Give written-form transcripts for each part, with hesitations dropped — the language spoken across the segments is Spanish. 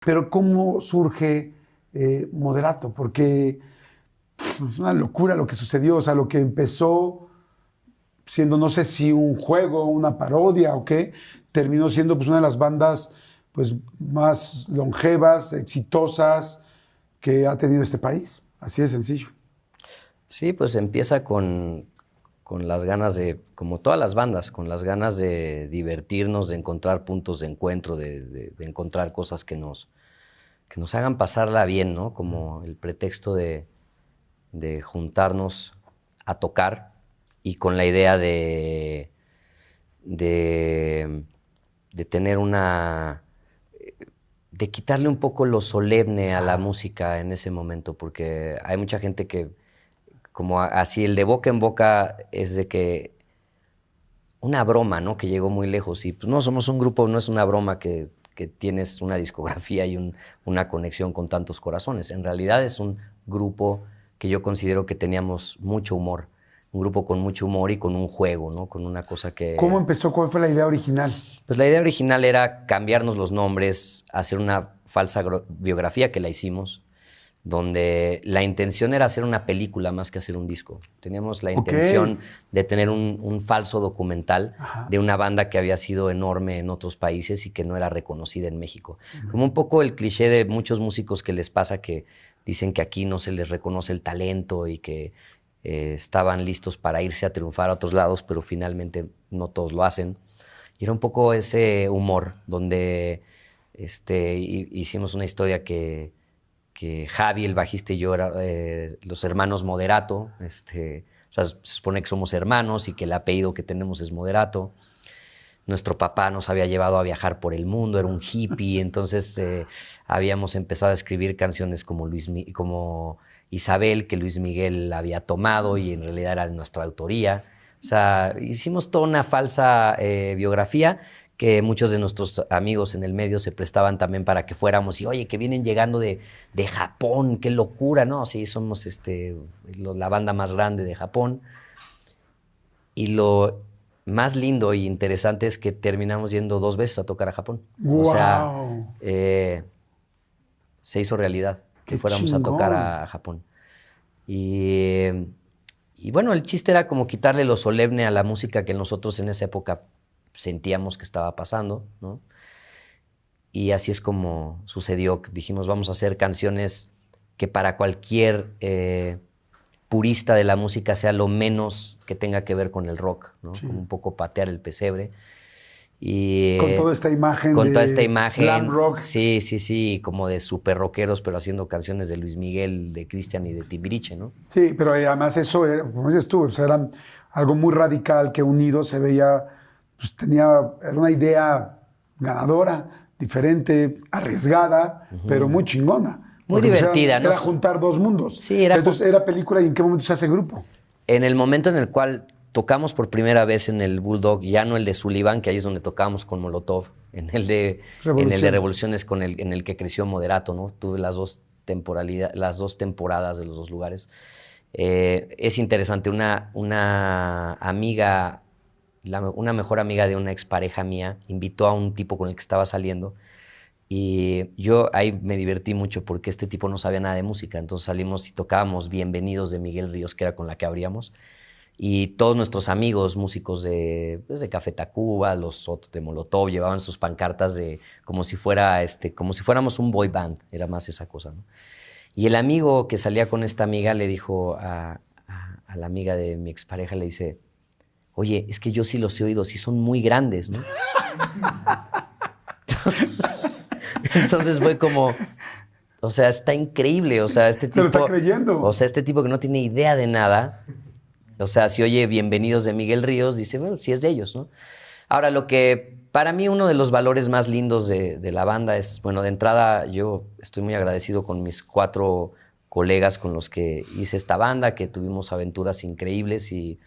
Pero ¿cómo surge Moderato? Porque es una locura lo que sucedió, o sea, lo que empezó siendo, no sé si un juego, una parodia o qué, terminó siendo pues una de las bandas pues más longevas, exitosas que ha tenido este país. Así de sencillo. Sí, pues empieza con las ganas de, como todas las bandas, con las ganas de divertirnos, de encontrar puntos de encuentro, de encontrar cosas que nos hagan pasarla bien, ¿no? Como el pretexto de juntarnos a tocar y con la idea de, de tener una... de quitarle un poco lo solemne a la música en ese momento, porque hay mucha gente que, como así el de boca en boca es de que una broma, ¿no? Que llegó muy lejos y pues no somos un grupo, no es una broma que tienes una discografía y una conexión con tantos corazones. En realidad es un grupo que yo considero que teníamos mucho humor, un grupo con mucho humor y con un juego, ¿no? Con una cosa ¿Cómo que... empezó? ¿Cuál fue la idea original? Pues la idea original era cambiarnos los nombres, hacer una falsa biografía que la hicimos, donde la intención era hacer una película más que hacer un disco. Teníamos la Ok. intención de tener un falso documental de una banda que había sido enorme en otros países y que no era reconocida en México. Como un poco el cliché de muchos músicos que les pasa que dicen que aquí no se les reconoce el talento y que estaban listos para irse a triunfar a otros lados, pero finalmente no todos lo hacen. Y era un poco ese humor donde hicimos una historia que Javi, el bajista, y yo, los hermanos Moderato, o sea, se supone que somos hermanos y que el apellido que tenemos es Moderato. Nuestro papá nos había llevado a viajar por el mundo, era un hippie, entonces habíamos empezado a escribir canciones como Isabel, que Luis Miguel había tomado y en realidad era de nuestra autoría. O sea, hicimos toda una falsa biografía que muchos de nuestros amigos en el medio se prestaban también para que fuéramos y, oye, que vienen llegando de Japón, qué locura, ¿no? Sí, somos la banda más grande de Japón. Y lo más lindo y interesante es que terminamos yendo 2 veces a tocar a Japón. O sea, ¡Wow! se hizo realidad que ¡Qué fuéramos a tocar chingón! a Japón. Y, y bueno, el chiste era como quitarle lo solemne a la música que nosotros en esa época sentíamos que estaba pasando, ¿no? Y así es como sucedió. Dijimos, vamos a hacer canciones que para cualquier purista de la música sea lo menos que tenga que ver con el rock, ¿no? Sí. Como un poco patear el pesebre. Y Con toda esta imagen con toda esta de glam imagen, rock. sí, sí, sí, como de super rockeros, pero haciendo canciones de Luis Miguel, de Cristian y de Timbiriche, ¿no? Sí, pero además eso, era, como dices tú, o sea, era algo muy radical que unido se veía, pues era una idea ganadora, diferente, arriesgada, pero muy chingona. Muy Porque pues, divertida, ¿no? era juntar dos mundos. Sí, era Entonces, ¿era película y en qué momento se hace grupo? en el momento en el cual tocamos por primera vez en el Bulldog, ya no el de Sullivan, que ahí es donde tocábamos con Molotov, en el de Revoluciones en el que creció Moderato, ¿no? Tuve las dos temporadas de los dos lugares. Es interesante, una amiga, una mejor amiga de una expareja mía, invitó a un tipo con el que estaba saliendo y yo ahí me divertí mucho porque este tipo no sabía nada de música, entonces salimos y tocábamos Bienvenidos de Miguel Ríos, que era con la que abríamos. Y todos nuestros amigos músicos de Café Tacuba, los otros de Molotov, llevaban sus pancartas como si como si fuéramos un boy band, era más esa cosa, ¿no? Y el amigo que salía con esta amiga le dijo a la amiga de mi expareja, le dice, oye, es que yo sí los he oído, sí son muy grandes, ¿no? Entonces fue como, o sea, está increíble, o sea, este tipo... Se lo está creyendo. O sea, este tipo que no tiene idea de nada, o sea, si oye Bienvenidos de Miguel Ríos, dice, bueno, sí es de ellos, ¿no? Ahora, lo que para mí uno de los valores más lindos de la banda es, bueno, de entrada yo estoy muy agradecido con mis 4 colegas con los que hice esta banda, que tuvimos aventuras increíbles y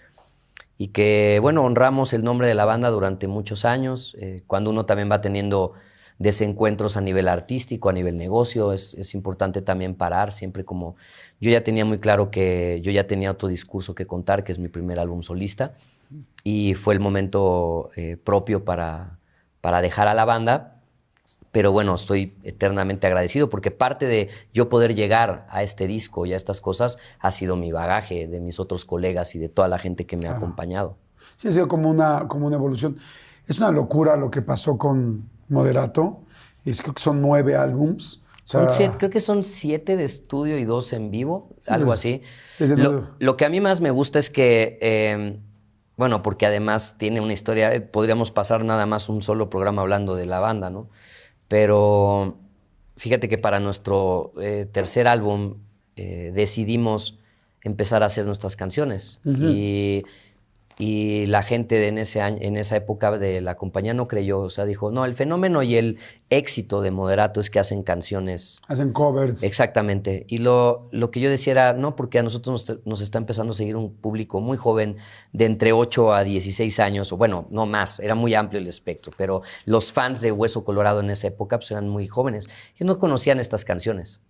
que, bueno, honramos el nombre de la banda durante muchos años. Cuando uno también va teniendo desencuentros a nivel artístico, a nivel negocio, es importante también parar, siempre como... Yo ya tenía muy claro que yo ya tenía otro discurso que contar, que es mi primer álbum solista, y fue el momento propio para dejar a la banda, Pero bueno, estoy eternamente agradecido porque parte de yo poder llegar a este disco y a estas cosas ha sido mi bagaje de mis otros colegas y de toda la gente que me ha acompañado. Sí, ha sido como una evolución. Es una locura lo que pasó con Moderato. Creo que son 9 álbums. O sea, Creo que son 7 de estudio y 2 en vivo, algo así. nuevo. Lo que a mí más me gusta es que, bueno, porque además tiene una historia, podríamos pasar nada más un solo programa hablando de la banda, ¿no? Pero fíjate que para nuestro tercer álbum decidimos empezar a hacer nuestras canciones. Y la gente en esa época de la compañía no creyó, o sea, dijo, no, el fenómeno y el éxito de Moderato es que hacen canciones. Hacen covers. Exactamente. Y lo que yo decía era, no, porque a nosotros nos está empezando a seguir un público muy joven de entre 8 a 16 años, o bueno, no más, era muy amplio el espectro, pero los fans de Hueso Colorado en esa época pues, eran muy jóvenes. Ellos no conocían estas canciones.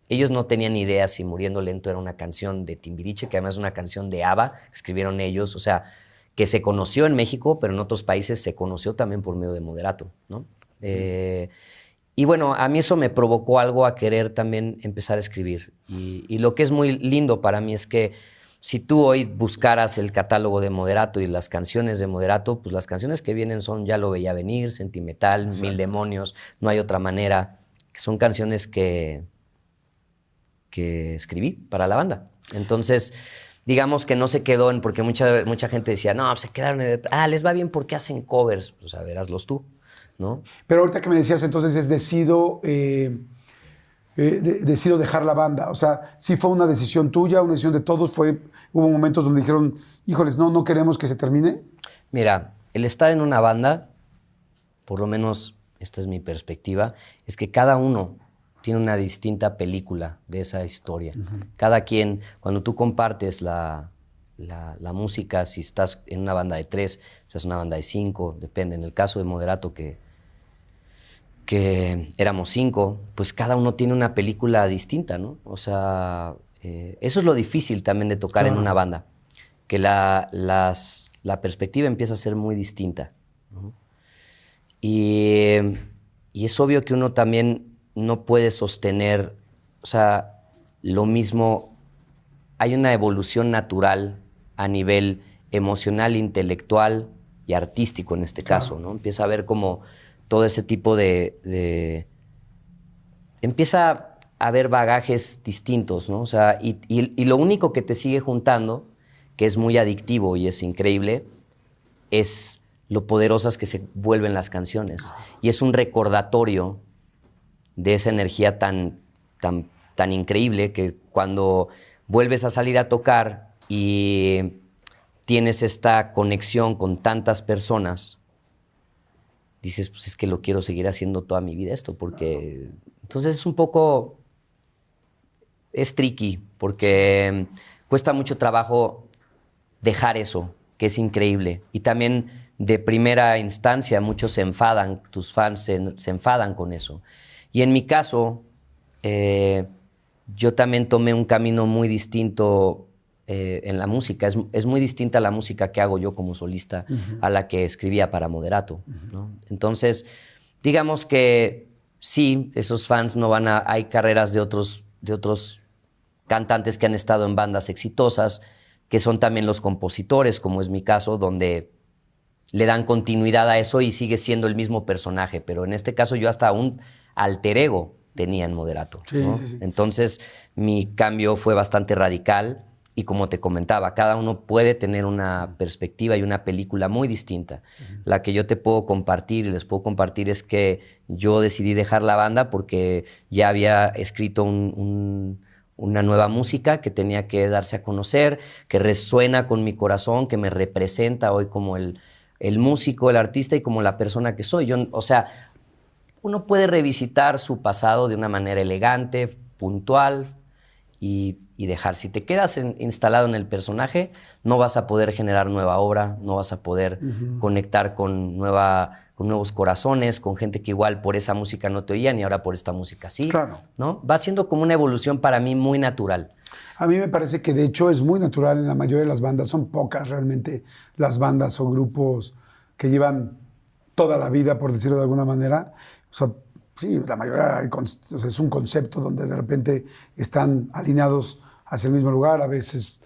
Ellos no tenían idea si Muriendo Lento era una canción de Timbiriche, que además es una canción de ABBA, que escribieron ellos, o sea, que se conoció en México, pero en otros países se conoció también por medio de Moderato, ¿no? Y bueno, a mí eso me provocó algo a querer también empezar a escribir. Y lo que es muy lindo para mí es que si tú hoy buscaras el catálogo de Moderato y las canciones de Moderato, pues las canciones que vienen son Ya lo veía venir, Sentimental, Mil demonios, No hay otra manera, que son canciones que escribí para la banda. Entonces, digamos que no se quedó en, porque mucha gente decía, no, se quedaron les va bien porque hacen covers. Pues a ver, hazlos tú, ¿no? Pero ahorita que me decías, entonces decido dejar la banda. O sea, sí fue una decisión tuya, una decisión de todos. Hubo momentos donde dijeron, híjoles, no queremos que se termine. Mira, el estar en una banda, por lo menos esta es mi perspectiva, es que cada uno tiene una distinta película de esa historia. Cada quien, cuando tú compartes la música, si estás en una banda de 3, si estás en una banda de 5, depende. En el caso de Moderato, que éramos 5, pues cada uno tiene una película distinta, ¿no? O sea, eso es lo difícil también de tocar en una banda, que la perspectiva empieza a ser muy distinta, ¿no? Y es obvio que uno también no puede sostener, o sea, lo mismo. Hay una evolución natural a nivel emocional, intelectual y artístico en este caso, ¿no? Empieza a haber como todo ese tipo empieza a haber bagajes distintos, ¿no? O sea, y lo único que te sigue juntando, que es muy adictivo y es increíble, es lo poderosas que se vuelven las canciones. Y es un recordatorio de esa energía tan increíble que cuando vuelves a salir a tocar y tienes esta conexión con tantas personas, dices, pues es que lo quiero seguir haciendo toda mi vida esto, porque entonces es un poco, es tricky, porque cuesta mucho trabajo dejar eso, que es increíble. Y también de primera instancia muchos se enfadan, tus fans se enfadan con eso. Y en mi caso, yo también tomé un camino muy distinto en la música. Es muy distinta la música que hago yo como solista a la que escribía para Moderato, ¿no? Entonces, digamos que sí, esos fans no van a... Hay carreras de otros cantantes que han estado en bandas exitosas, que son también los compositores, como es mi caso, donde le dan continuidad a eso y sigue siendo el mismo personaje. Pero en este caso yo hasta un alter ego tenía en Moderato, ¿no? Sí. Entonces mi cambio fue bastante radical y como te comentaba, cada uno puede tener una perspectiva y una película muy distinta. La que yo te puedo compartir y les puedo compartir es que yo decidí dejar la banda porque ya había escrito una nueva música que tenía que darse a conocer, que resuena con mi corazón, que me representa hoy como el músico, el artista y como la persona que soy. O sea, uno puede revisitar su pasado de una manera elegante, puntual y dejar. Si te quedas instalado en el personaje, no vas a poder generar nueva obra, no vas a poder conectar con nuevos corazones, con gente que igual por esa música no te oían y ahora por esta música sí. Claro. ¿No? Va siendo como una evolución para mí muy natural. A mí me parece que de hecho es muy natural en la mayoría de las bandas. Son pocas realmente las bandas o grupos que llevan toda la vida, por decirlo de alguna manera. O sea, sí, la mayoría o sea, es un concepto donde de repente están alineados hacia el mismo lugar, a veces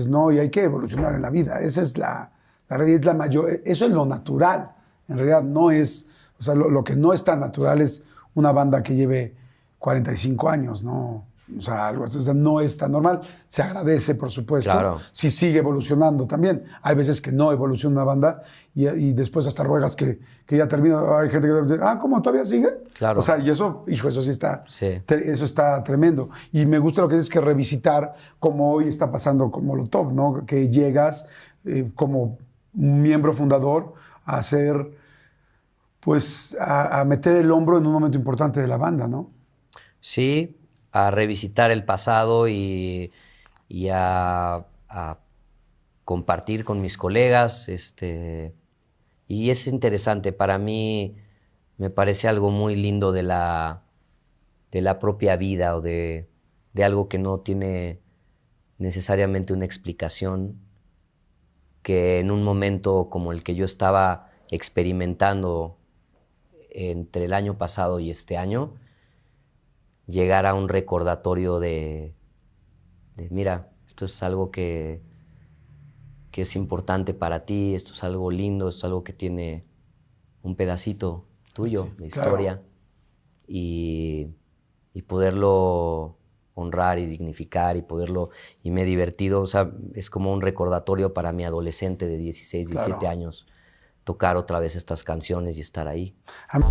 no, y hay que evolucionar en la vida. Esa es la realidad, es la mayor, eso es lo natural. En realidad no es, o sea, lo que no es tan natural es una banda que lleve 45 años, ¿no? O sea, algo así, o sea, no es tan normal. Se agradece, por supuesto. Claro. Si sigue evolucionando también. Hay veces que no evoluciona una banda y después hasta ruegas que ya termina. Hay gente que dice, ¿cómo todavía siguen? Claro. O sea, y eso, hijo, eso sí está, Sí. eso está tremendo. Y me gusta lo que dices, que revisitar, como hoy está pasando con Molotov, ¿no? Que llegas como un miembro fundador a hacer, pues, a meter el hombro en un momento importante de la banda, ¿no? Sí, a revisitar el pasado y a compartir con mis colegas. Y es interesante, para mí me parece algo muy lindo de la propia vida o de algo que no tiene necesariamente una explicación, que en un momento como el que yo estaba experimentando entre el año pasado y este año, llegar a un recordatorio de mira, esto es algo que es importante para ti, esto es algo lindo, esto es algo que tiene un pedacito tuyo de historia, claro. y poderlo honrar y dignificar y me he divertido, o sea, es como un recordatorio para mi adolescente de 16, 17 Claro. años, tocar otra vez estas canciones y estar ahí. A mí